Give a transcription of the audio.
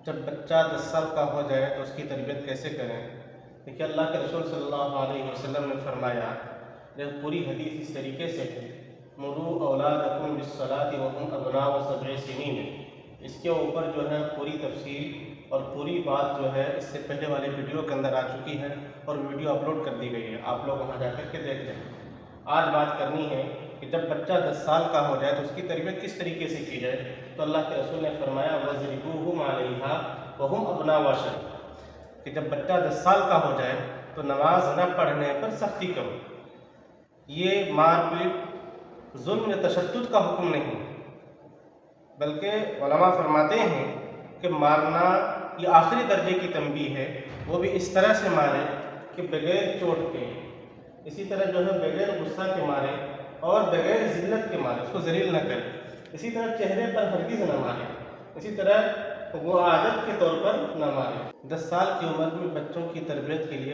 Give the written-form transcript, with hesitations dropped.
جب بچہ 10 سال کا ہو جائے تو اس کی تربیت کیسے کریں؟ دیکھیے اللہ کے رسول صلی اللہ علیہ وسلم نے فرمایا، جب پوری حدیث اس طریقے سے ہے، مروا اولادکم بالصلاۃ وہم ابناء 7 سنین، اس کے اوپر جو ہے پوری تفصیل اور پوری بات جو ہے اس سے پہلے والے ویڈیو کے اندر آ چکی ہے اور ویڈیو اپلوڈ کر دی گئی ہے، آپ لوگ وہاں جا کر کے دیکھ لیں۔ آج بات کرنی ہے کہ جب بچہ 10 سال کا ہو جائے تو اس کی تربیت کس طریقے سے کی جائے۔ تو اللہ کے رسول نے فرمایا وَاضْرِبُوهُمْ عَلَيْهَا وَهُمْ أَبْنَاءُ 10 کہ جب بچہ 10 سال کا ہو جائے تو نماز نہ پڑھنے پر سختی کرو۔ یہ مار پیٹ، ظلم یا تشدد کا حکم نہیں، بلکہ علماء فرماتے ہیں کہ مارنا یہ آخری درجے کی تنبیہ ہے، وہ بھی اس طرح سے مارے کہ بغیر چوٹ کے، اسی طرح جو ہے بغیر غصہ کے مارے اور بغیر ذلت کے مارے، اس کو ذلیل نہ کرے، اسی طرح چہرے پر ہرگز نہ مارے، اسی طرح وہ عادت کے طور پر نہ مارے۔ 10 سال کی عمر میں بچوں کی تربیت کے لیے